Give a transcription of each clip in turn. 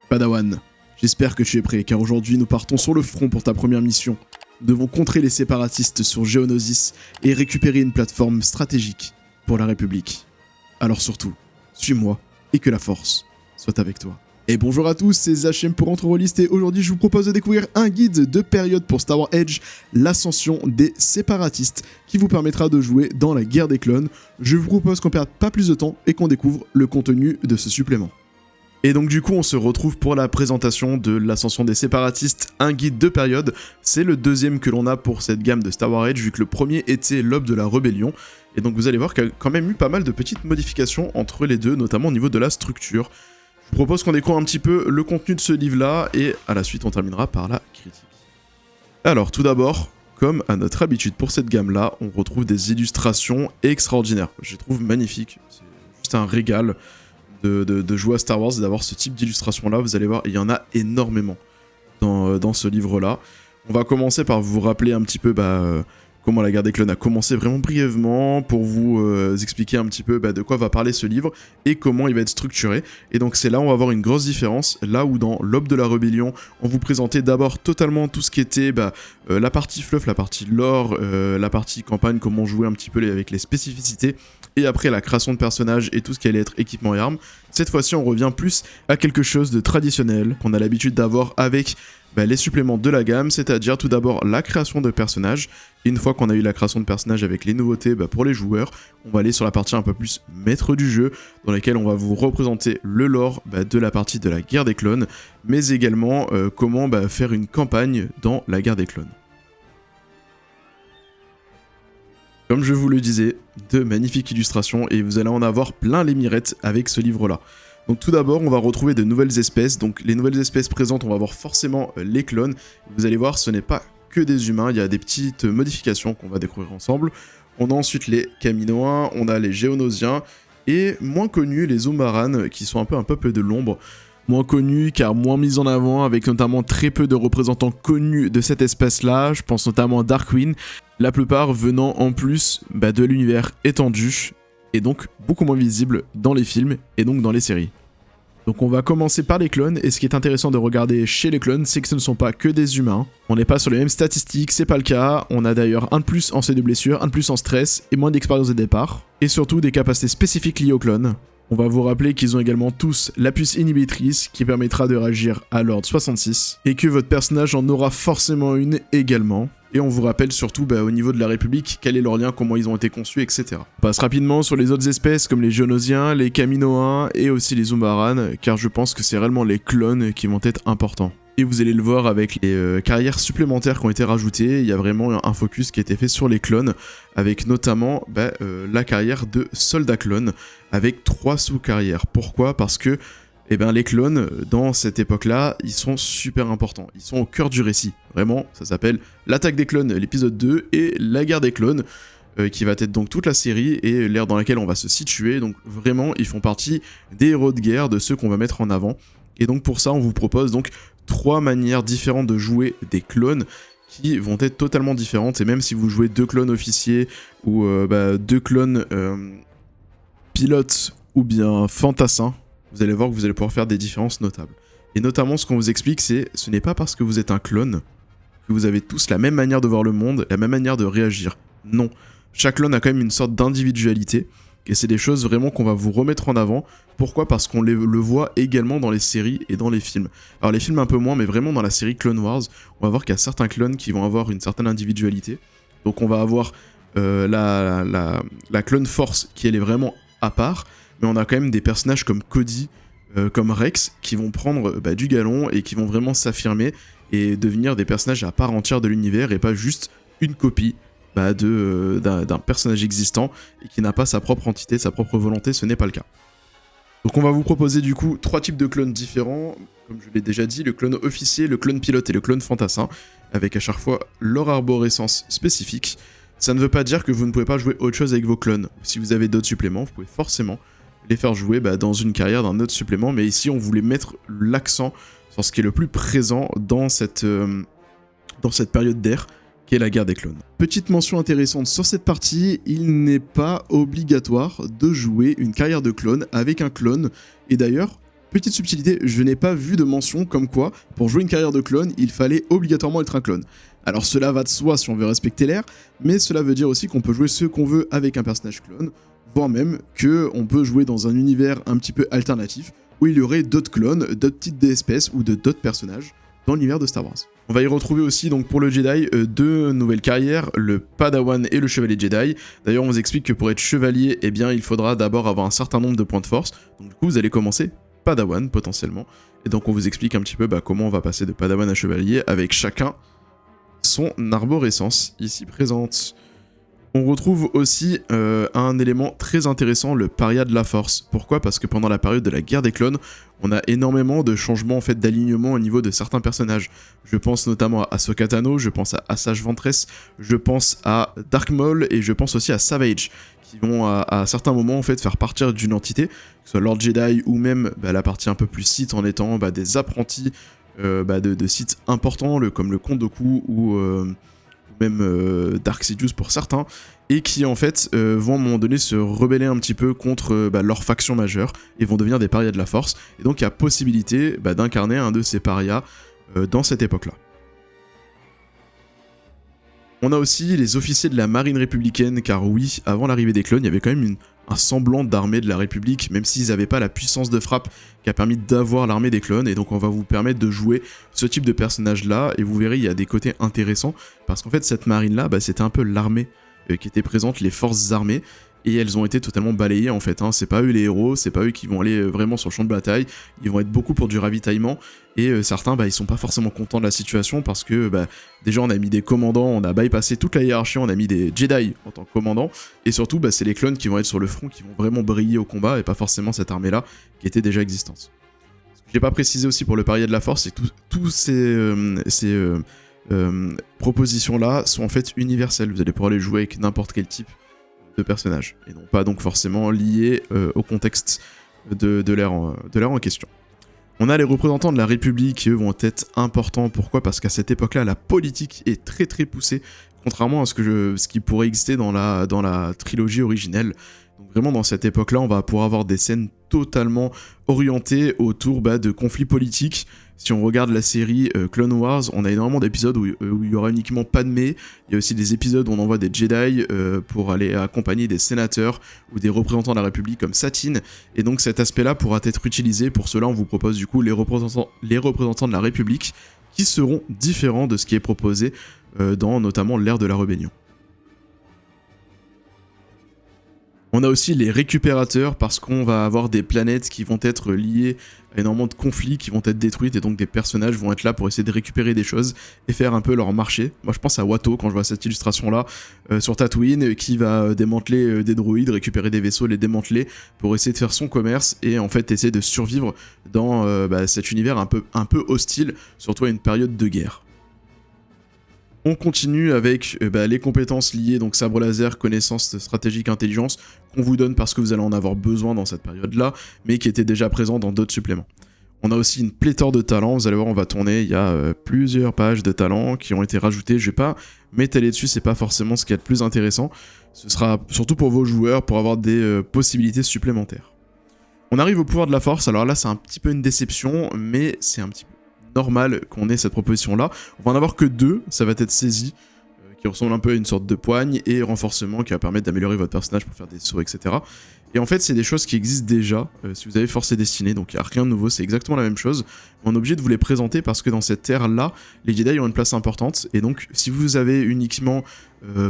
Padawan, j'espère que tu es prêt, car aujourd'hui nous partons sur le front pour ta première mission. Nous devons contrer les séparatistes sur Geonosis et récupérer une plateforme stratégique pour la République. Alors surtout, suis-moi et que la force soit avec toi. Et bonjour à tous, c'est Zachem pour Entre-Rollist et aujourd'hui je vous propose de découvrir un guide de période pour Star Wars Edge, l'ascension des séparatistes, qui vous permettra de jouer dans la guerre des clones. Je vous propose qu'on perde pas plus de temps et qu'on découvre le contenu de ce supplément. Et donc du coup on se retrouve pour la présentation de l'ascension des séparatistes, un guide de période. C'est le deuxième que l'on a pour cette gamme de Star Wars Edge, vu que le premier était l'aube de la rébellion. Et donc vous allez voir qu'il y a quand même eu pas mal de petites modifications entre les deux, notamment au niveau de la structure. Je vous propose qu'on découvre un petit peu le contenu de ce livre-là, et à la suite on terminera par la critique. Alors tout d'abord, comme à notre habitude pour cette gamme-là, on retrouve des illustrations extraordinaires. Je les trouve magnifiques, c'est juste un régal de jouer à Star Wars et d'avoir ce type d'illustration-là. Vous allez voir, il y en a énormément dans ce livre-là. On va commencer par vous rappeler un petit peu comment la guerre des clones a commencé vraiment brièvement, pour vous expliquer un petit peu de quoi va parler ce livre et comment il va être structuré. Et donc c'est là où on va avoir une grosse différence, là où dans l'aube de la rébellion, on vous présentait d'abord totalement tout ce qui était la partie fluff, la partie lore, la partie campagne, comment jouer un petit peu avec les spécificités, et après la création de personnages et tout ce qui allait être équipement et armes. Cette fois-ci on revient plus à quelque chose de traditionnel qu'on a l'habitude d'avoir avec les suppléments de la gamme, c'est-à-dire tout d'abord la création de personnages. Et une fois qu'on a eu la création de personnages avec les nouveautés pour les joueurs, on va aller sur la partie un peu plus maître du jeu, dans laquelle on va vous représenter le lore de la partie de la guerre des clones, mais également comment faire une campagne dans la guerre des clones. Comme je vous le disais, de magnifiques illustrations, et vous allez en avoir plein les mirettes avec ce livre-là. Donc tout d'abord, on va retrouver de nouvelles espèces. Donc les nouvelles espèces présentes, on va voir forcément les clones. Vous allez voir, ce n'est pas que des humains, il y a des petites modifications qu'on va découvrir ensemble. On a ensuite les Kaminoans, on a les Géonosiens, et moins connus, les Umbaran, qui sont un peu un peuple de l'ombre. Moins connus car moins mis en avant, avec notamment très peu de représentants connus de cette espèce-là. Je pense notamment à Darkwing, la plupart venant en plus de l'univers étendu, et donc beaucoup moins visible dans les films et donc dans les séries. Donc on va commencer par les clones, et ce qui est intéressant de regarder chez les clones, c'est que ce ne sont pas que des humains. On n'est pas sur les mêmes statistiques, c'est pas le cas. On a d'ailleurs un de plus en C de blessure, un de plus en stress, et moins d'expérience de départ. Et surtout des capacités spécifiques liées aux clones. On va vous rappeler qu'ils ont également tous la puce inhibitrice qui permettra de réagir à l'ordre 66, et que votre personnage en aura forcément une également. Et on vous rappelle surtout au niveau de la République, quel est leur lien, comment ils ont été conçus, etc. On passe rapidement sur les autres espèces comme les Geonosiens, les Kaminoans et aussi les Umbaran, car je pense que c'est réellement les clones qui vont être importants. Et vous allez le voir avec les carrières supplémentaires qui ont été rajoutées, il y a vraiment un focus qui a été fait sur les clones, avec notamment la carrière de soldat clone, avec 3 sous-carrières. Pourquoi ? Parce que les clones, dans cette époque-là, ils sont super importants. Ils sont au cœur du récit. Vraiment, ça s'appelle l'attaque des clones, l'épisode 2, et la guerre des clones, qui va être donc toute la série, et l'ère dans laquelle on va se situer. Donc vraiment, ils font partie des héros de guerre, de ceux qu'on va mettre en avant. Et donc pour ça, on vous propose donc 3 manières différentes de jouer des clones, qui vont être totalement différentes. Et même si vous jouez 2 clones officiers, ou 2 clones pilotes, ou bien fantassins, vous allez voir que vous allez pouvoir faire des différences notables. Et notamment, ce qu'on vous explique, c'est ce n'est pas parce que vous êtes un clone que vous avez tous la même manière de voir le monde, la même manière de réagir. Non. Chaque clone a quand même une sorte d'individualité, et c'est des choses vraiment qu'on va vous remettre en avant. Pourquoi ? Parce qu'on le voit également dans les séries et dans les films. Alors les films un peu moins, mais vraiment dans la série Clone Wars, on va voir qu'il y a certains clones qui vont avoir une certaine individualité. Donc on va avoir la clone force qui elle est vraiment à part, mais on a quand même des personnages comme Cody, comme Rex, qui vont prendre du galon et qui vont vraiment s'affirmer et devenir des personnages à part entière de l'univers, et pas juste une copie d'un personnage existant et qui n'a pas sa propre entité, sa propre volonté. Ce n'est pas le cas. Donc on va vous proposer du coup 3 types de clones différents, comme je l'ai déjà dit, le clone officier, le clone pilote et le clone fantassin, avec à chaque fois leur arborescence spécifique. Ça ne veut pas dire que vous ne pouvez pas jouer autre chose avec vos clones. Si vous avez d'autres suppléments, vous pouvez forcément les faire jouer dans une carrière d'un autre supplément, mais ici on voulait mettre l'accent sur ce qui est le plus présent dans cette période d'ère, qui est la guerre des clones. Petite mention intéressante sur cette partie, il n'est pas obligatoire de jouer une carrière de clone avec un clone, et d'ailleurs, Petite subtilité, je n'ai pas vu de mention comme quoi, pour jouer une carrière de clone, il fallait obligatoirement être un clone. Alors cela va de soi si on veut respecter l'ère, mais cela veut dire aussi qu'on peut jouer ce qu'on veut avec un personnage clone, voire même qu'on peut jouer dans un univers un petit peu alternatif, où il y aurait d'autres clones, d'autres types d'espèces ou d'autres personnages dans l'univers de Star Wars. On va y retrouver aussi donc pour le Jedi deux nouvelles carrières, le Padawan et le Chevalier Jedi. D'ailleurs on vous explique que pour être chevalier, eh bien il faudra d'abord avoir un certain nombre de points de force, donc du coup vous allez commencer Padawan potentiellement, et donc on vous explique un petit peu comment on va passer de Padawan à chevalier avec chacun son arborescence ici présente. On retrouve aussi un élément très intéressant, le paria de la force. Pourquoi ? Parce que pendant la période de la guerre des clones, on a énormément de changements en fait d'alignement au niveau de certains personnages. Je pense notamment à Ahsoka Tano, je pense à Asajj Ventress, je pense à Dark Maul et je pense aussi à Savage, qui vont à certains moments en fait faire partir d'une entité, que ce soit Lord Jedi ou même la partie un peu plus Sith en étant des apprentis de Sith importants comme le Comte Dooku ou même Dark Sidious pour certains, et qui en fait vont à un moment donné se rebeller un petit peu contre leur faction majeure, et vont devenir des parias de la force, et donc il y a possibilité d'incarner un de ces parias dans cette époque-là. On a aussi les officiers de la marine républicaine, car oui, avant l'arrivée des clones, il y avait quand même un semblant d'armée de la République, même s'ils n'avaient pas la puissance de frappe qui a permis d'avoir l'armée des clones, et donc on va vous permettre de jouer ce type de personnage-là, et vous verrez, il y a des côtés intéressants, parce qu'en fait, cette marine-là, c'était un peu l'armée qui était présente, les forces armées, et elles ont été totalement balayées en fait, c'est pas eux les héros, c'est pas eux qui vont aller vraiment sur le champ de bataille, ils vont être beaucoup pour du ravitaillement, et certains ils sont pas forcément contents de la situation parce que déjà on a mis des commandants, on a bypassé toute la hiérarchie, on a mis des Jedi en tant que commandants, et surtout c'est les clones qui vont être sur le front, qui vont vraiment briller au combat, et pas forcément cette armée là qui était déjà existante. Ce que j'ai pas précisé aussi pour le parier de la force, c'est que tous ces propositions là sont en fait universelles, vous allez pouvoir les jouer avec n'importe quel type de personnages, et non pas donc forcément liés au contexte de l'ère en question. On a les représentants de la République qui eux vont être importants. Pourquoi ? Parce qu'à cette époque-là, la politique est très très poussée, contrairement à ce qui pourrait exister dans la trilogie originelle. Donc vraiment dans cette époque-là, on va pouvoir avoir des scènes totalement orientées autour de conflits politiques. Si on regarde la série Clone Wars, on a énormément d'épisodes où il y aura uniquement Padmé. Il y a aussi des épisodes où on envoie des Jedi pour aller accompagner des sénateurs ou des représentants de la République comme Satine. Et donc cet aspect-là pourra être utilisé. Pour cela, on vous propose du coup les représentants de la République qui seront différents de ce qui est proposé dans notamment l'ère de la rébellion. On a aussi les récupérateurs parce qu'on va avoir des planètes qui vont être liées à énormément de conflits qui vont être détruites, et donc des personnages vont être là pour essayer de récupérer des choses et faire un peu leur marché. Moi je pense à Watto quand je vois cette illustration là sur Tatooine qui va démanteler des droïdes, récupérer des vaisseaux, les démanteler pour essayer de faire son commerce et en fait essayer de survivre dans cet univers un peu hostile, surtout à une période de guerre. On continue avec les compétences liées, donc sabre laser, connaissance stratégique, intelligence, qu'on vous donne parce que vous allez en avoir besoin dans cette période-là, mais qui étaient déjà présents dans d'autres suppléments. On a aussi une pléthore de talents, vous allez voir, on va tourner, il y a plusieurs pages de talents qui ont été rajoutés, je vais pas m'étaler dessus, c'est pas forcément ce qui est le plus intéressant, ce sera surtout pour vos joueurs, pour avoir des possibilités supplémentaires. On arrive au pouvoir de la force, alors là c'est un petit peu une déception, mais c'est un petit peu normal qu'on ait cette proposition là. On va en avoir que deux, ça va être saisie, qui ressemble un peu à une sorte de poigne, et renforcement qui va permettre d'améliorer votre personnage pour faire des sauts, etc. Et en fait c'est des choses qui existent déjà si vous avez Force et Destinée, donc il n'y a rien de nouveau, c'est exactement la même chose. On est obligé de vous les présenter parce que dans cette ère là, les Jedi ont une place importante, et donc si vous avez uniquement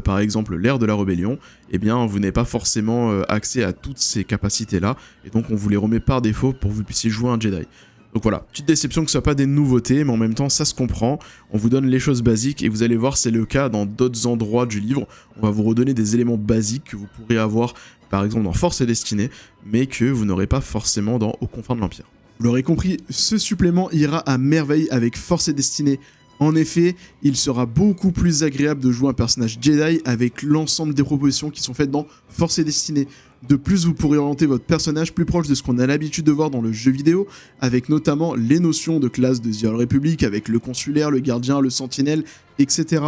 par exemple l'ère de la rébellion, eh bien vous n'avez pas forcément accès à toutes ces capacités là, et donc on vous les remet par défaut pour que vous puissiez jouer un Jedi. Donc voilà, petite déception que ce soit pas des nouveautés, mais en même temps ça se comprend, on vous donne les choses basiques, et vous allez voir c'est le cas dans d'autres endroits du livre, on va vous redonner des éléments basiques que vous pourrez avoir par exemple dans Force et Destinée, mais que vous n'aurez pas forcément Aux Confins de l'Empire. Vous l'aurez compris, ce supplément ira à merveille avec Force et Destinée. En effet, il sera beaucoup plus agréable de jouer un personnage Jedi avec l'ensemble des propositions qui sont faites dans Force et Destinée. De plus, vous pourrez orienter votre personnage plus proche de ce qu'on a l'habitude de voir dans le jeu vidéo, avec notamment les notions de classe de The Old Republic, avec le consulaire, le gardien, le sentinelle, etc.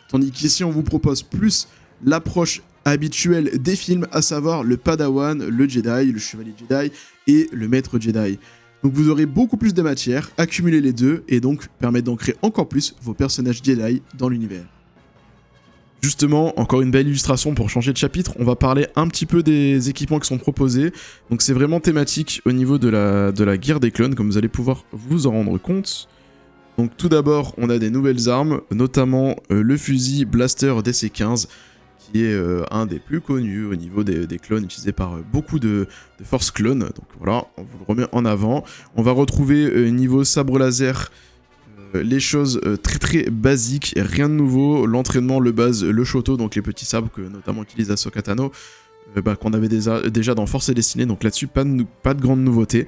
Tandis qu'ici, on vous propose plus l'approche habituelle des films, à savoir le Padawan, le Jedi, le Chevalier Jedi et le Maître Jedi. Donc vous aurez beaucoup plus de matière, accumuler les deux, et donc permettre d'ancrer encore plus vos personnages Jedi dans l'univers. Justement, encore une belle illustration pour changer de chapitre, on va parler un petit peu des équipements qui sont proposés. Donc c'est vraiment thématique au niveau de la guerre des clones, comme vous allez pouvoir vous en rendre compte. Donc tout d'abord, on a des nouvelles armes, notamment le fusil Blaster DC-15, qui est un des plus connus au niveau des clones utilisés par beaucoup de force clones. Donc voilà, on vous le remet en avant. On va retrouver niveau sabre laser les choses très très basiques, rien de nouveau. L'entraînement, le base, le shoto, donc les petits sabres que notamment utilise Ahsoka Tano, qu'on avait déjà dans Force et Destinée. Donc là-dessus, pas de grande nouveauté.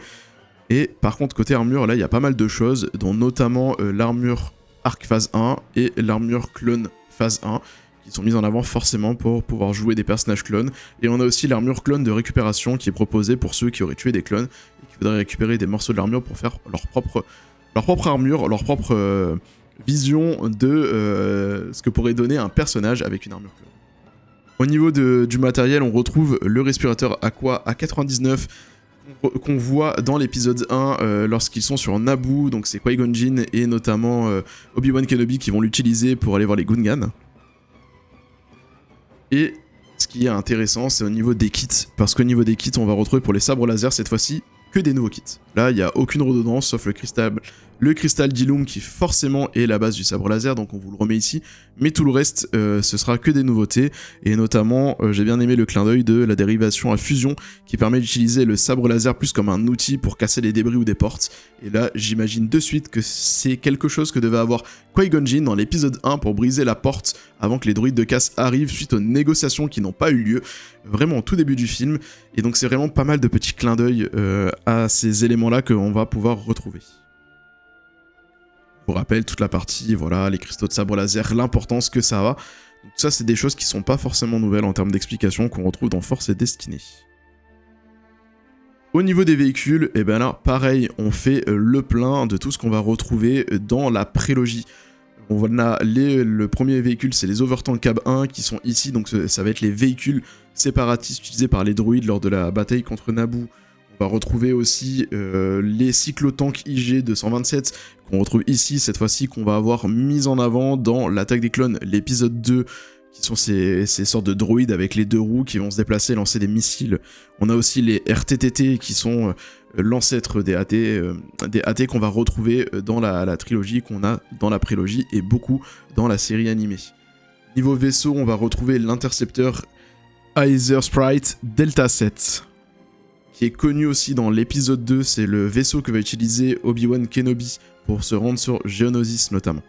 Et par contre, côté armure, là, il y a pas mal de choses, dont notamment l'armure Arc phase 1 et l'armure clone phase 1, qui sont mises en avant forcément pour pouvoir jouer des personnages clones. Et on a aussi l'armure clone de récupération qui est proposée pour ceux qui auraient tué des clones et qui voudraient récupérer des morceaux de l'armure pour faire leur propre armure, leur propre vision de ce que pourrait donner un personnage avec une armure clone. Au niveau du matériel, on retrouve le respirateur Aqua A99 qu'on voit dans l'épisode 1 lorsqu'ils sont sur Naboo, donc c'est Qui-Gon Jinn et notamment Obi-Wan Kenobi qui vont l'utiliser pour aller voir les Gungans. Et ce qui est intéressant, c'est au niveau des kits, parce qu'au niveau des kits, on va retrouver pour les sabres laser cette fois-ci que des nouveaux kits. Là, il n'y a aucune redondance, sauf le cristal d'Illum qui forcément est la base du sabre laser, donc on vous le remet ici, mais tout le reste, ce sera que des nouveautés, et notamment, j'ai bien aimé le clin d'œil de la dérivation à fusion, qui permet d'utiliser le sabre laser plus comme un outil pour casser les débris ou des portes, et là, j'imagine de suite que c'est quelque chose que devait avoir Qui-Gon Jinn dans l'épisode 1 pour briser la porte avant que les droïdes de casse arrivent suite aux négociations qui n'ont pas eu lieu, vraiment au tout début du film, et donc c'est vraiment pas mal de petits clins d'œil à ces éléments-là qu'on va pouvoir retrouver. Je vous rappelle toute la partie, voilà, les cristaux de sabre laser, l'importance que ça a. Donc ça, c'est des choses qui sont pas forcément nouvelles en termes d'explication qu'on retrouve dans Force et Destinée. Au niveau des véhicules, et ben là, pareil, on fait le plein de tout ce qu'on va retrouver dans la prélogie. On a le premier véhicule, c'est les Overtank Cab 1 qui sont ici, donc ça va être les véhicules séparatistes utilisés par les droïdes lors de la bataille contre Naboo. On va retrouver aussi les cyclotanks IG 227 qu'on retrouve ici, cette fois-ci qu'on va avoir mis en avant dans l'attaque des clones, l'épisode 2, qui sont ces sortes de droïdes avec les deux roues qui vont se déplacer et lancer des missiles. On a aussi les RTTT qui sont l'ancêtre des AT qu'on va retrouver dans la trilogie qu'on a dans la prélogie et beaucoup dans la série animée. Niveau vaisseau, on va retrouver l'intercepteur Aether Sprite Delta 7. Qui est connu aussi dans l'épisode 2, c'est le vaisseau que va utiliser Obi-Wan Kenobi pour se rendre sur Geonosis notamment.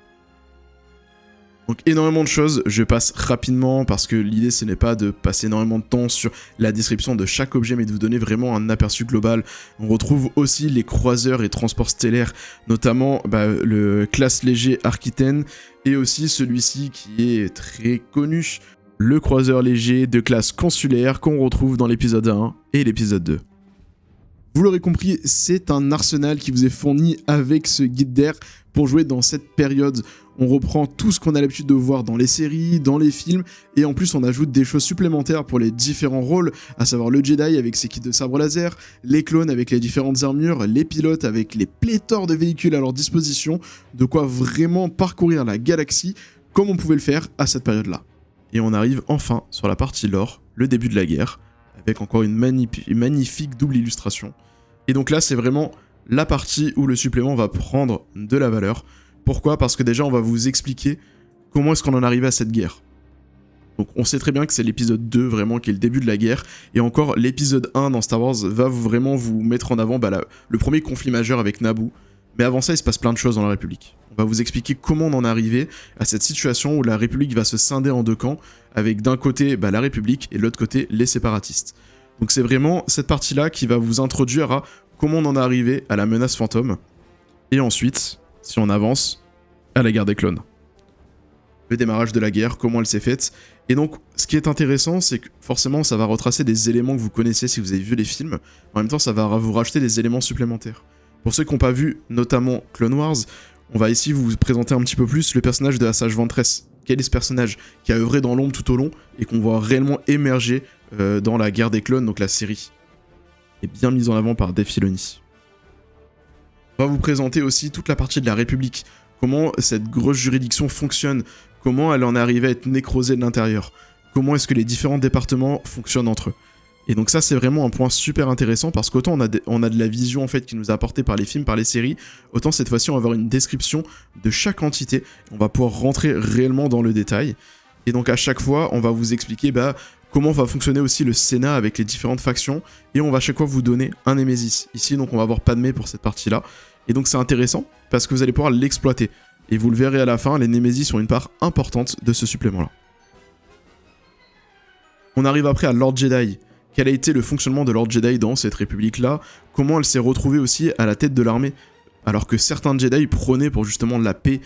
Donc énormément de choses, je passe rapidement parce que l'idée ce n'est pas de passer énormément de temps sur la description de chaque objet mais de vous donner vraiment un aperçu global. On retrouve aussi les croiseurs et transports stellaires, notamment le classe léger Arquitaine et aussi celui-ci qui est très connu, le croiseur léger de classe consulaire qu'on retrouve dans l'épisode 1 et l'épisode 2. Vous l'aurez compris, c'est un arsenal qui vous est fourni avec ce guide d'air pour jouer dans cette période. On reprend tout ce qu'on a l'habitude de voir dans les séries, dans les films, et en plus on ajoute des choses supplémentaires pour les différents rôles, à savoir le Jedi avec ses kits de sabre laser, les clones avec les différentes armures, les pilotes avec les pléthores de véhicules à leur disposition, de quoi vraiment parcourir la galaxie comme on pouvait le faire à cette période-là. Et on arrive enfin sur la partie lore, le début de la guerre, avec encore une magnifique double illustration. Et donc là, c'est vraiment la partie où le supplément va prendre de la valeur. Pourquoi ? Parce que déjà, on va vous expliquer comment est-ce qu'on en arrive à cette guerre. Donc on sait très bien que c'est l'épisode 2 vraiment qui est le début de la guerre, et encore l'épisode 1 dans Star Wars va vraiment vous mettre en avant le premier conflit majeur avec Naboo. Mais avant ça, il se passe plein de choses dans la République. On va vous expliquer comment on en est arrivé à cette situation où la République va se scinder en deux camps, avec d'un côté la République et de l'autre côté les séparatistes. Donc c'est vraiment cette partie-là qui va vous introduire à comment on en est arrivé à la menace fantôme, et ensuite, si on avance, à la guerre des clones. Le démarrage de la guerre, comment elle s'est faite, et donc ce qui est intéressant, c'est que forcément ça va retracer des éléments que vous connaissez si vous avez vu les films, en même temps ça va vous rajouter des éléments supplémentaires. Pour ceux qui n'ont pas vu, notamment Clone Wars, on va ici vous présenter un petit peu plus le personnage de Asajj Ventress. Quel est ce personnage qui a œuvré dans l'ombre tout au long et qu'on voit réellement émerger dans la guerre des clones, donc la série, et bien mise en avant par Dave Filoni. On va vous présenter aussi toute la partie de la République, comment cette grosse juridiction fonctionne, comment elle en est arrivée à être nécrosée de l'intérieur, comment est-ce que les différents départements fonctionnent entre eux. Et donc ça c'est vraiment un point super intéressant parce qu'autant on a de la vision en fait qui nous est apportée par les films, par les séries, autant cette fois-ci on va avoir une description de chaque entité, on va pouvoir rentrer réellement dans le détail. Et donc à chaque fois on va vous expliquer comment va fonctionner aussi le Sénat avec les différentes factions, et on va à chaque fois vous donner un Némésis. Ici donc on va avoir Padmé pour cette partie-là, et donc c'est intéressant parce que vous allez pouvoir l'exploiter. Et vous le verrez à la fin, les Némésis sont une part importante de ce supplément-là. On arrive après à Lord Jedi. Quel a été le fonctionnement de Lord Jedi dans cette république-là? Comment elle s'est retrouvée aussi à la tête de l'armée? Alors que certains Jedi prônaient pour justement la paix,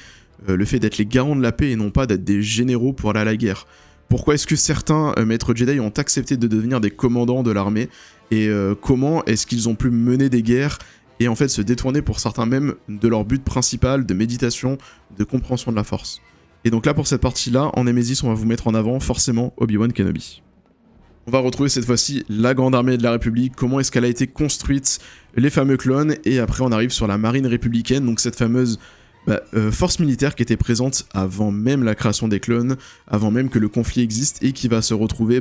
le fait d'être les garants de la paix et non pas d'être des généraux pour aller à la guerre. Pourquoi est-ce que certains maîtres Jedi ont accepté de devenir des commandants de l'armée? Et comment est-ce qu'ils ont pu mener des guerres et en fait se détourner pour certains même de leur but principal de méditation, de compréhension de la force? Et donc là pour cette partie-là, en Némésis on va vous mettre en avant forcément Obi-Wan Kenobi. On va retrouver cette fois-ci la grande armée de la République, comment est-ce qu'elle a été construite, les fameux clones, et après on arrive sur la marine républicaine, donc cette fameuse force militaire qui était présente avant même la création des clones, avant même que le conflit existe, et qui va se retrouver,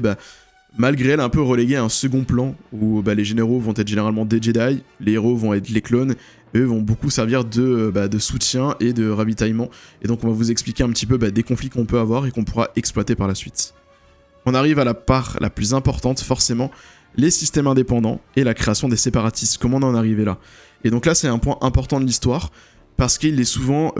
malgré elle, un peu reléguée à un second plan, où les généraux vont être généralement des Jedi, les héros vont être les clones, et eux vont beaucoup servir de soutien et de ravitaillement, et donc on va vous expliquer un petit peu des conflits qu'on peut avoir et qu'on pourra exploiter par la suite. On arrive à la part la plus importante, forcément, les systèmes indépendants et la création des séparatistes. Comment on en est arrivé là? Et donc là, c'est un point important de l'histoire, parce qu'il est souvent,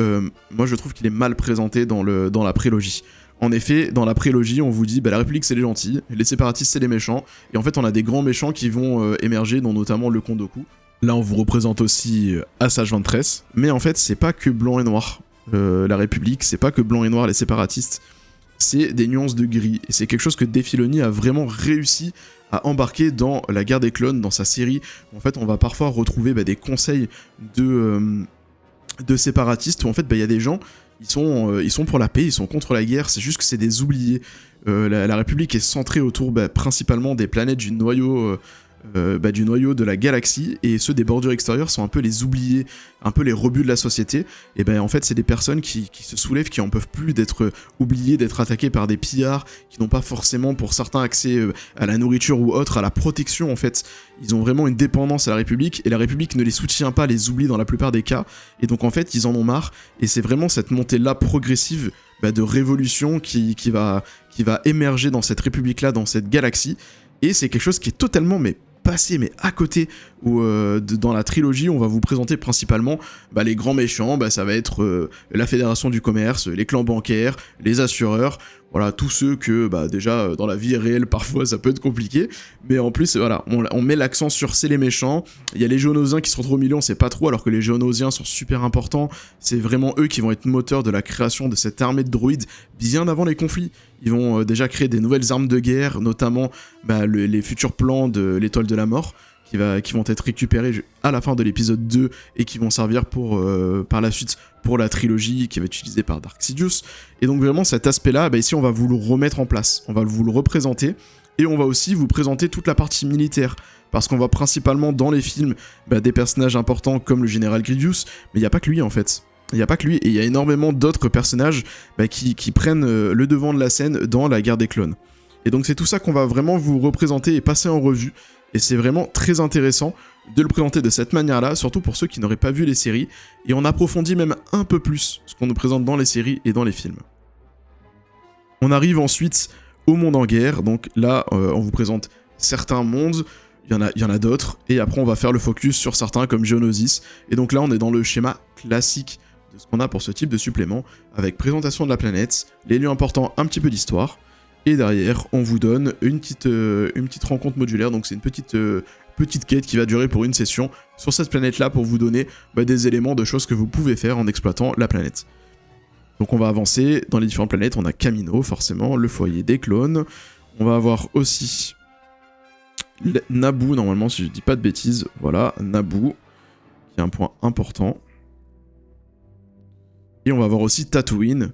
moi je trouve qu'il est mal présenté dans la prélogie. En effet, dans la prélogie, on vous dit, la République c'est les gentils, les séparatistes c'est les méchants, et en fait on a des grands méchants qui vont émerger, dont notamment le Count Dooku. Là on vous représente aussi Asajj Ventress, mais en fait c'est pas que blanc et noir, la République, c'est pas que blanc et noir les séparatistes, c'est des nuances de gris, et c'est quelque chose que Dave Filoni a vraiment réussi à embarquer dans la guerre des clones, dans sa série. En fait, on va parfois retrouver des conseils de séparatistes, où en fait, il y a des gens, ils sont pour la paix, ils sont contre la guerre, c'est juste que c'est des oubliés. La République est centrée autour principalement des planètes du noyau de la galaxie, et ceux des bordures extérieures sont un peu les oubliés, un peu les rebuts de la société, et en fait c'est des personnes qui se soulèvent, qui en peuvent plus d'être oubliées, d'être attaquées par des pillards, qui n'ont pas forcément pour certains accès à la nourriture ou autre, à la protection en fait. Ils ont vraiment une dépendance à la République, et la République ne les soutient pas, les oublie dans la plupart des cas, et donc en fait ils en ont marre, et c'est vraiment cette montée-là progressive de révolution qui va émerger dans cette République-là, dans cette galaxie, et c'est quelque chose qui est totalement passé à côté, où dans la trilogie on va vous présenter principalement les grands méchants, ça va être la fédération du commerce, les clans bancaires, les assureurs, voilà, tous ceux que déjà dans la vie réelle parfois ça peut être compliqué, mais en plus voilà, on met l'accent sur c'est les méchants. Il y a les Géonosiens qui se retrouvent au milieu, on sait pas trop, alors que les Géonosiens sont super importants, c'est vraiment eux qui vont être moteurs de la création de cette armée de droïdes bien avant les conflits. Ils vont déjà créer des nouvelles armes de guerre, notamment les futurs plans de l'étoile de la mort, qui vont être récupérés à la fin de l'épisode 2 et qui vont servir par la suite pour la trilogie qui va être utilisée par Dark Sidious. Et donc vraiment cet aspect-là, ici on va vous le remettre en place, on va vous le représenter, et on va aussi vous présenter toute la partie militaire, parce qu'on voit principalement dans les films des personnages importants comme le général Grievous, mais il n'y a pas que lui en fait. Il n'y a pas que lui, et il y a énormément d'autres personnages qui prennent le devant de la scène dans la guerre des clones. Et donc c'est tout ça qu'on va vraiment vous représenter et passer en revue, et c'est vraiment très intéressant de le présenter de cette manière-là, surtout pour ceux qui n'auraient pas vu les séries, et on approfondit même un peu plus ce qu'on nous présente dans les séries et dans les films. On arrive ensuite au monde en guerre, donc là on vous présente certains mondes, il y en a d'autres, et après on va faire le focus sur certains comme Geonosis, et donc là on est dans le schéma classique de ce qu'on a pour ce type de supplément, avec présentation de la planète, les lieux importants, un petit peu d'histoire, et derrière on vous donne une petite rencontre modulaire, donc c'est une petite quête qui va durer pour une session sur cette planète-là pour vous donner des éléments de choses que vous pouvez faire en exploitant la planète. Donc on va avancer dans les différentes planètes, on a Kamino forcément, le foyer des clones, on va avoir aussi Naboo normalement si je dis pas de bêtises, voilà, Naboo, qui est un point important. Et on va avoir aussi Tatooine,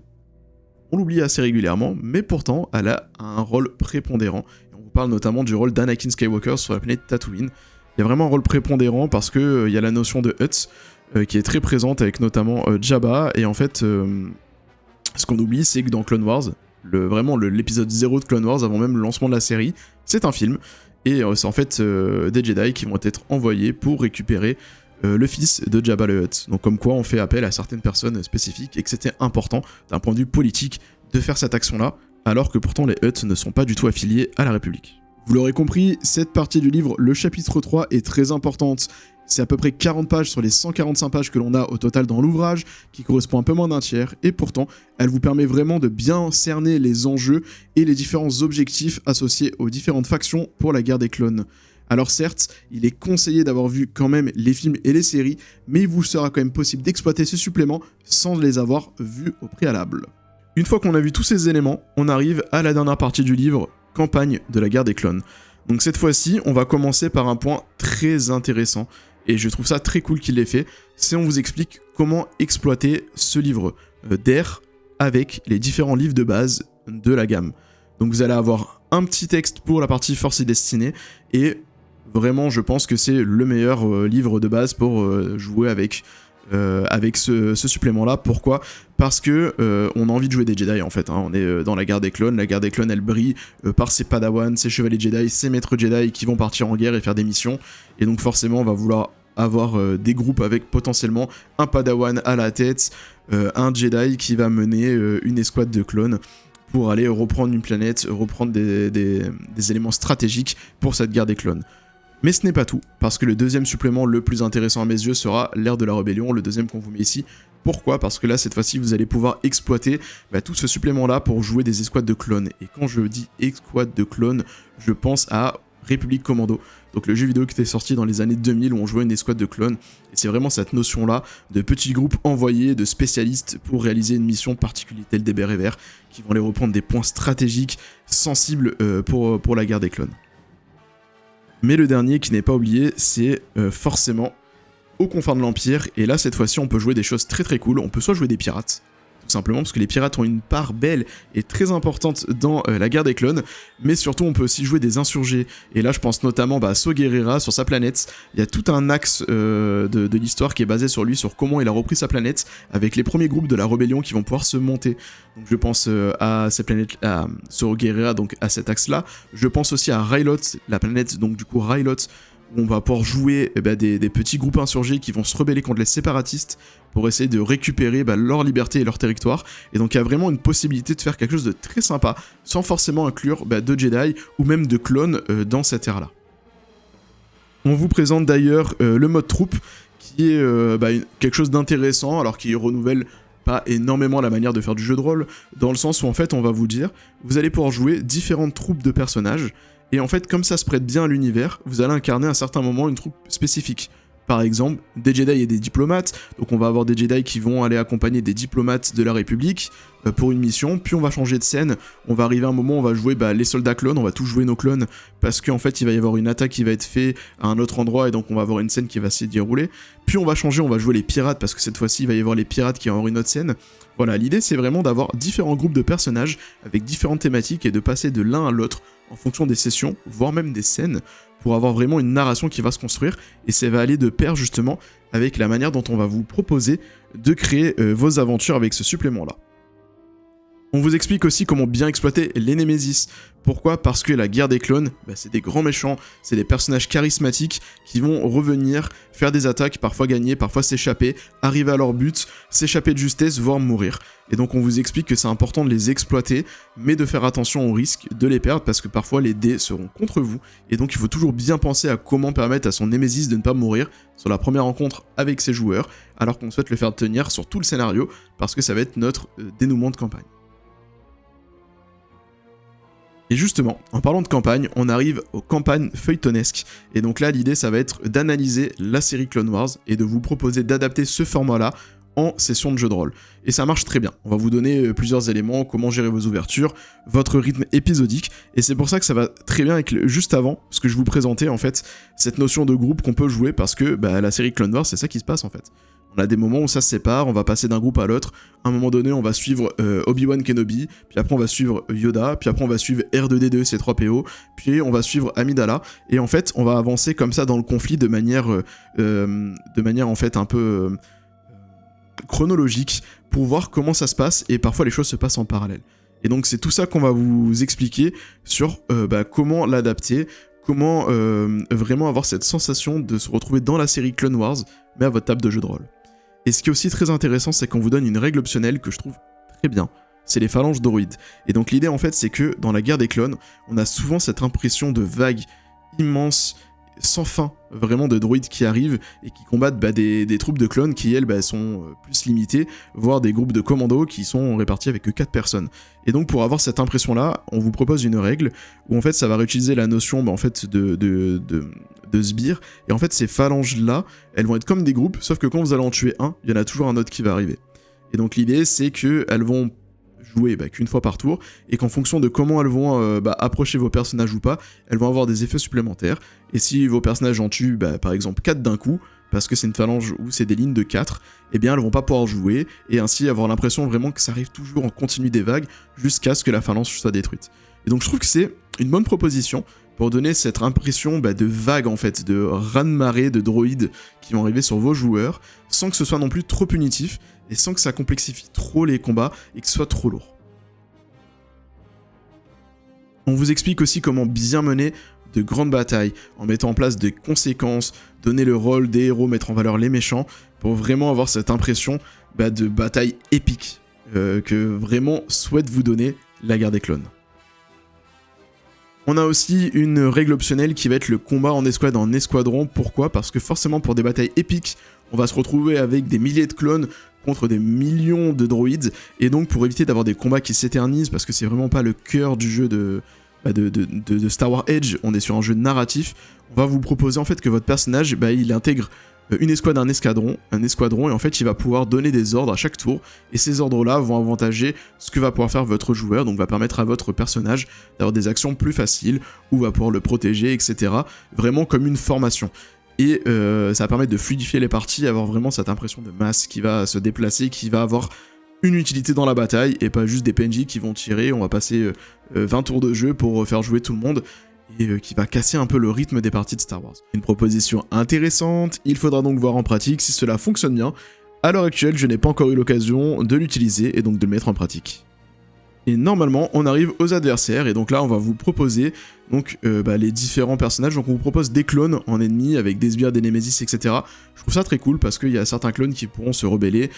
on l'oublie assez régulièrement, mais pourtant elle a un rôle prépondérant. Et on vous parle notamment du rôle d'Anakin Skywalker sur la planète Tatooine. Il y a vraiment un rôle prépondérant parce que il y a la notion de Hutt, qui est très présente avec notamment Jabba, et en fait, ce qu'on oublie, c'est que dans Clone Wars, l'épisode 0 de Clone Wars, avant même le lancement de la série, c'est un film, et c'est en fait des Jedi qui vont être envoyés pour récupérer le fils de Jabba le Hutt. Donc comme quoi on fait appel à certaines personnes spécifiques, et que c'était important d'un point de vue politique de faire cette action-là, alors que pourtant les Hutt ne sont pas du tout affiliés à la République. Vous l'aurez compris, cette partie du livre, le chapitre 3, est très importante. C'est à peu près 40 pages sur les 145 pages que l'on a au total dans l'ouvrage, qui correspond à un peu moins d'un tiers, et pourtant, elle vous permet vraiment de bien cerner les enjeux et les différents objectifs associés aux différentes factions pour la guerre des clones. Alors certes, il est conseillé d'avoir vu quand même les films et les séries, mais il vous sera quand même possible d'exploiter ces suppléments sans les avoir vus au préalable. Une fois qu'on a vu tous ces éléments, on arrive à la dernière partie du livre, campagne de la guerre des clones. Donc cette fois-ci, on va commencer par un point très intéressant, et je trouve ça très cool qu'il l'ait fait, c'est on vous explique comment exploiter ce livre d'air avec les différents livres de base de la gamme. Donc vous allez avoir un petit texte pour la partie Force et Destinée, et vraiment je pense que c'est le meilleur livre de base pour jouer avec ce supplément-là. Pourquoi ? Parce que on a envie de jouer des Jedi en fait, hein. On est dans la guerre des clones elle brille par ses padawans, ses chevaliers Jedi, ses maîtres Jedi qui vont partir en guerre et faire des missions, et donc forcément on va vouloir avoir des groupes avec potentiellement un padawan à la tête, un Jedi qui va mener une escouade de clones pour aller reprendre une planète, reprendre des éléments stratégiques pour cette guerre des clones. Mais ce n'est pas tout, parce que le deuxième supplément le plus intéressant à mes yeux sera l'ère de la rébellion, le deuxième qu'on vous met ici. Pourquoi ? Parce que là, cette fois-ci, vous allez pouvoir exploiter tout ce supplément-là pour jouer des escouades de clones. Et quand je dis escouade de clones, je pense à République Commando. Donc le jeu vidéo qui était sorti dans les années 2000 où on jouait une escouade de clones. Et c'est vraiment cette notion-là de petits groupes envoyés, de spécialistes pour réaliser une mission particulière telle des Bérets Verts, qui vont aller reprendre des points stratégiques sensibles pour la guerre des clones. Mais le dernier qui n'est pas oublié, c'est forcément aux confins de l'Empire, et là cette fois-ci on peut jouer des choses très très cool. On peut soit jouer des pirates, tout simplement parce que les pirates ont une part belle et très importante dans la guerre des clones, mais surtout on peut aussi jouer des insurgés, et là je pense notamment à Saw Gerrera sur sa planète. Il y a tout un axe de l'histoire qui est basé sur lui, sur comment il a repris sa planète, avec les premiers groupes de la rébellion qui vont pouvoir se monter. Donc je pense à cette planète, à Saw Gerrera, donc à cet axe-là. Je pense aussi à Rylot, la planète donc du coup Rylot, où on va pouvoir jouer des petits groupes insurgés qui vont se rebeller contre les séparatistes pour essayer de récupérer leur liberté et leur territoire. Et donc il y a vraiment une possibilité de faire quelque chose de très sympa, sans forcément inclure de Jedi ou même de clones dans cette ère-là. On vous présente d'ailleurs le mode troupe, qui est quelque chose d'intéressant, alors qui renouvelle pas énormément la manière de faire du jeu de rôle, dans le sens où en fait on va vous dire, vous allez pouvoir jouer différentes troupes de personnages, et en fait comme ça se prête bien à l'univers, vous allez incarner à un certain moment une troupe spécifique. Par exemple, des Jedi et des diplomates, donc on va avoir des Jedi qui vont aller accompagner des diplomates de la République pour une mission, puis on va changer de scène, on va arriver à un moment où on va jouer les soldats clones, on va tous jouer nos clones, parce qu'en fait il va y avoir une attaque qui va être faite à un autre endroit, et donc on va avoir une scène qui va s'y dérouler, puis on va changer, on va jouer les pirates, parce que cette fois-ci il va y avoir les pirates qui vont avoir une autre scène. Voilà, l'idée c'est vraiment d'avoir différents groupes de personnages avec différentes thématiques et de passer de l'un à l'autre en fonction des sessions, voire même des scènes, pour avoir vraiment une narration qui va se construire, et ça va aller de pair justement avec la manière dont on va vous proposer de créer vos aventures avec ce supplément-là. On vous explique aussi comment bien exploiter les Némésis. Pourquoi ? Parce que la guerre des clones, c'est des grands méchants, c'est des personnages charismatiques qui vont revenir, faire des attaques, parfois gagner, parfois s'échapper, arriver à leur but, s'échapper de justesse, voire mourir. Et donc on vous explique que c'est important de les exploiter, mais de faire attention au risque de les perdre, parce que parfois les dés seront contre vous, et donc il faut toujours bien penser à comment permettre à son Némésis de ne pas mourir sur la première rencontre avec ses joueurs, alors qu'on souhaite le faire tenir sur tout le scénario, parce que ça va être notre dénouement de campagne. Et justement, en parlant de campagne, on arrive aux campagnes feuilletonesques. Et donc là, l'idée, ça va être d'analyser la série Clone Wars et de vous proposer d'adapter ce format-là en session de jeu de rôle. Et ça marche très bien. On va vous donner plusieurs éléments, comment gérer vos ouvertures, votre rythme épisodique. Et c'est pour ça que ça va très bien avec juste avant, ce que je vous présentais en fait, cette notion de groupe qu'on peut jouer, parce que la série Clone Wars, c'est ça qui se passe en fait. On a des moments où ça se sépare, on va passer d'un groupe à l'autre. À un moment donné, on va suivre Obi-Wan Kenobi, puis après on va suivre Yoda, puis après on va suivre R2D2, C3PO, puis on va suivre Amidala. Et en fait, on va avancer comme ça dans le conflit de manière en fait un peu chronologique pour voir comment ça se passe. Et parfois les choses se passent en parallèle. Et donc c'est tout ça qu'on va vous expliquer sur comment l'adapter, comment vraiment avoir cette sensation de se retrouver dans la série Clone Wars, mais à votre table de jeu de rôle. Et ce qui est aussi très intéressant, c'est qu'on vous donne une règle optionnelle que je trouve très bien, c'est les phalanges droïdes. Et donc l'idée en fait, c'est que dans la guerre des clones, on a souvent cette impression de vague immense, sans fin, vraiment de droïdes qui arrivent et qui combattent des troupes de clones qui, elles, sont plus limitées, voire des groupes de commandos qui sont répartis avec que 4 personnes. Et donc pour avoir cette impression-là, on vous propose une règle où en fait ça va réutiliser la notion en fait, de sbires, et en fait ces phalanges-là, elles vont être comme des groupes, sauf que quand vous allez en tuer un, il y en a toujours un autre qui va arriver. Et donc l'idée c'est qu'elles vont jouer qu'une fois par tour, et qu'en fonction de comment elles vont approcher vos personnages ou pas, elles vont avoir des effets supplémentaires, et si vos personnages en tuent par exemple 4 d'un coup, parce que c'est une phalange où c'est des lignes de 4, eh bien elles vont pas pouvoir jouer, et ainsi avoir l'impression vraiment que ça arrive toujours en continu des vagues, jusqu'à ce que la phalange soit détruite. Et donc je trouve que c'est une bonne proposition, pour donner cette impression de vague en fait, de raz-de-marée de droïdes qui vont arriver sur vos joueurs, sans que ce soit non plus trop punitif, et sans que ça complexifie trop les combats, et que ce soit trop lourd. On vous explique aussi comment bien mener de grandes batailles, en mettant en place des conséquences, donner le rôle des héros, mettre en valeur les méchants, pour vraiment avoir cette impression de bataille épique, que vraiment souhaite vous donner la guerre des clones. On a aussi une règle optionnelle qui va être le combat en escouade en escadron. Pourquoi ? Parce que forcément pour des batailles épiques, on va se retrouver avec des milliers de clones contre des millions de droïdes, et donc pour éviter d'avoir des combats qui s'éternisent, parce que c'est vraiment pas le cœur du jeu de Star Wars Edge, on est sur un jeu narratif, on va vous proposer en fait que votre personnage, il intègre une escouade, un escadron, et en fait il va pouvoir donner des ordres à chaque tour, et ces ordres-là vont avantager ce que va pouvoir faire votre joueur, donc va permettre à votre personnage d'avoir des actions plus faciles, ou va pouvoir le protéger, etc. Vraiment comme une formation. Et ça va permettre de fluidifier les parties, avoir vraiment cette impression de masse qui va se déplacer, qui va avoir une utilité dans la bataille, et pas juste des PNJ qui vont tirer, on va passer 20 tours de jeu pour faire jouer tout le monde, et qui va casser un peu le rythme des parties de Star Wars. Une proposition intéressante, il faudra donc voir en pratique si cela fonctionne bien. À l'heure actuelle, je n'ai pas encore eu l'occasion de l'utiliser, et donc de le mettre en pratique. Et normalement, on arrive aux adversaires, et donc là, on va vous proposer donc, les différents personnages. Donc on vous propose des clones en ennemis, avec des sbires, des némésis, etc. Je trouve ça très cool, parce qu'il y a certains clones qui pourront se rebeller.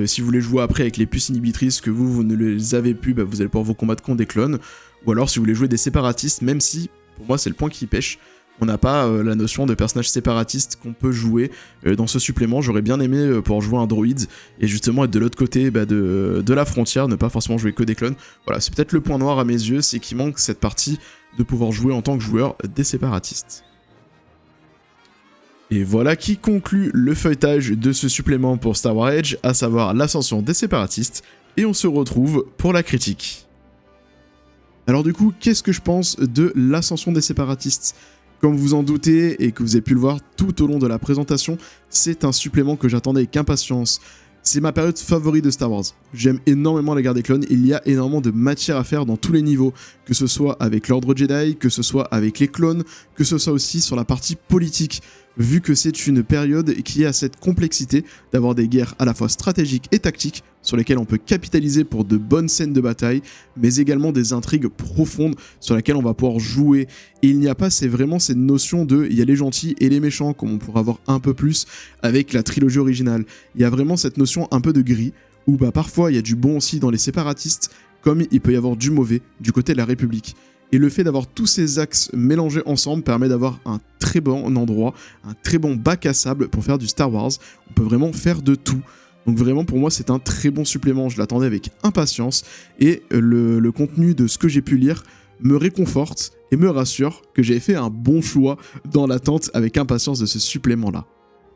Si vous voulez jouer après avec les puces inhibitrices, que vous ne les avez plus, vous allez pouvoir vous combattre contre des clones. Ou alors si vous voulez jouer des séparatistes, même si, pour moi, c'est le point qui pêche, on n'a pas la notion de personnage séparatiste qu'on peut jouer dans ce supplément. J'aurais bien aimé pouvoir jouer un droïde et justement être de l'autre côté de la frontière, ne pas forcément jouer que des clones. Voilà, c'est peut-être le point noir à mes yeux, c'est qu'il manque cette partie de pouvoir jouer en tant que joueur des séparatistes. Et voilà qui conclut le feuilletage de ce supplément pour Star Wars Edge, à savoir l'ascension des séparatistes, et on se retrouve pour la critique. Alors du coup, qu'est-ce que je pense de l'ascension des séparatistes ? Comme vous en doutez et que vous avez pu le voir tout au long de la présentation, c'est un supplément que j'attendais avec impatience. C'est ma période favorite de Star Wars. J'aime énormément la guerre des clones, il y a énormément de matière à faire dans tous les niveaux, que ce soit avec l'ordre Jedi, que ce soit avec les clones, que ce soit aussi sur la partie politique, vu que c'est une période qui a cette complexité d'avoir des guerres à la fois stratégiques et tactiques, sur lesquelles on peut capitaliser pour de bonnes scènes de bataille, mais également des intrigues profondes sur lesquelles on va pouvoir jouer. Et il n'y a pas, c'est vraiment cette notion de il y a les gentils et les méchants, comme on pourra avoir un peu plus avec la trilogie originale. Il y a vraiment cette notion un peu de gris, où parfois il y a du bon aussi dans les séparatistes, comme il peut y avoir du mauvais du côté de la République. Et le fait d'avoir tous ces axes mélangés ensemble permet d'avoir un très bon endroit, un très bon bac à sable pour faire du Star Wars. On peut vraiment faire de tout. Donc vraiment pour moi c'est un très bon supplément, je l'attendais avec impatience et le contenu de ce que j'ai pu lire me réconforte et me rassure que j'ai fait un bon choix dans l'attente avec impatience de ce supplément-là.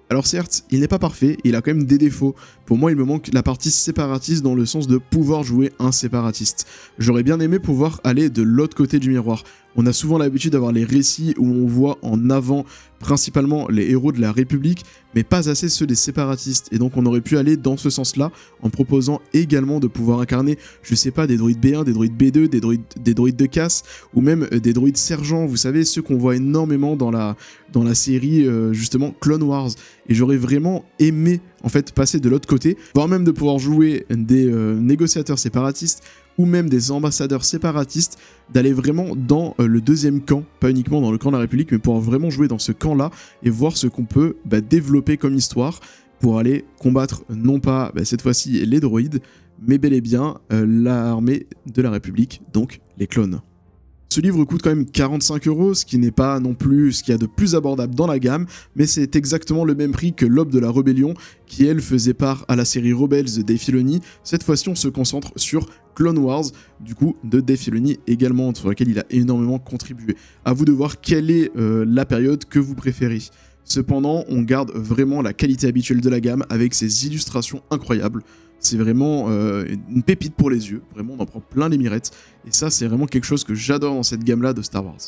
Alors certes, il n'est pas parfait, il a quand même des défauts. Pour moi, il me manque la partie séparatiste dans le sens de pouvoir jouer un séparatiste. J'aurais bien aimé pouvoir aller de l'autre côté du miroir, On a souvent l'habitude d'avoir les récits où on voit en avant principalement les héros de la République, mais pas assez ceux des séparatistes. Et donc on aurait pu aller dans ce sens-là en proposant également de pouvoir incarner, je sais pas, des droïdes B1, des droïdes B2, des droïdes de casse, ou même des droïdes sergents, vous savez, ceux qu'on voit énormément dans la série justement Clone Wars. Et j'aurais vraiment aimé en fait passer de l'autre côté, voire même de pouvoir jouer des négociateurs séparatistes, ou même des ambassadeurs séparatistes, d'aller vraiment dans le deuxième camp, pas uniquement dans le camp de la République, mais pouvoir vraiment jouer dans ce camp-là et voir ce qu'on peut développer comme histoire pour aller combattre non pas cette fois-ci les droïdes, mais bel et bien l'armée de la République, donc les clones. Ce livre coûte quand même 45 €, ce qui n'est pas non plus ce qu'il y a de plus abordable dans la gamme, mais c'est exactement le même prix que l'Aube de la Rébellion, qui elle faisait part à la série Rebels de Dave Filoni. Cette fois-ci, on se concentre sur Clone Wars, du coup, de Dave Filoni également, sur laquelle il a énormément contribué. À vous de voir quelle est la période que vous préférez. Cependant, on garde vraiment la qualité habituelle de la gamme avec ses illustrations incroyables. C'est vraiment une pépite pour les yeux, vraiment on en prend plein les mirettes, et ça c'est vraiment quelque chose que j'adore dans cette gamme-là de Star Wars.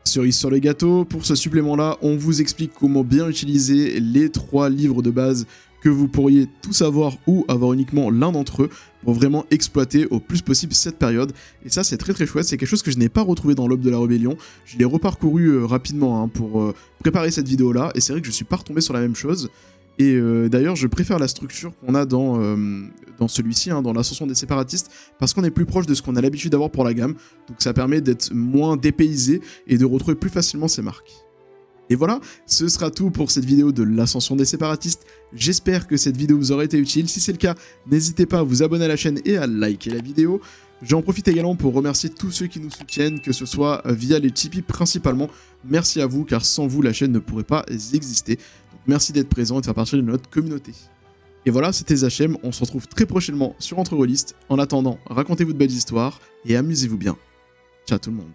Cerise sur le gâteau, pour ce supplément-là, on vous explique comment bien utiliser les 3 livres de base que vous pourriez tous avoir ou avoir uniquement l'un d'entre eux pour vraiment exploiter au plus possible cette période. Et ça c'est très très chouette, c'est quelque chose que je n'ai pas retrouvé dans l'Aube de la Rébellion. Je l'ai reparcouru rapidement pour préparer cette vidéo-là, et c'est vrai que je suis pas retombé sur la même chose. Et d'ailleurs, je préfère la structure qu'on a dans celui-ci, dans l'Ascension des séparatistes, parce qu'on est plus proche de ce qu'on a l'habitude d'avoir pour la gamme, donc ça permet d'être moins dépaysé et de retrouver plus facilement ses marques. Et voilà, ce sera tout pour cette vidéo de l'Ascension des séparatistes. J'espère que cette vidéo vous aura été utile. Si c'est le cas, n'hésitez pas à vous abonner à la chaîne et à liker la vidéo. J'en profite également pour remercier tous ceux qui nous soutiennent, que ce soit via les Tipeee principalement. Merci à vous, car sans vous, la chaîne ne pourrait pas exister. Donc merci d'être présent et de faire partie de notre communauté. Et voilà, c'était Zachem, on se retrouve très prochainement sur Entre Rôlistes. En attendant, racontez-vous de belles histoires et amusez-vous bien. Ciao tout le monde.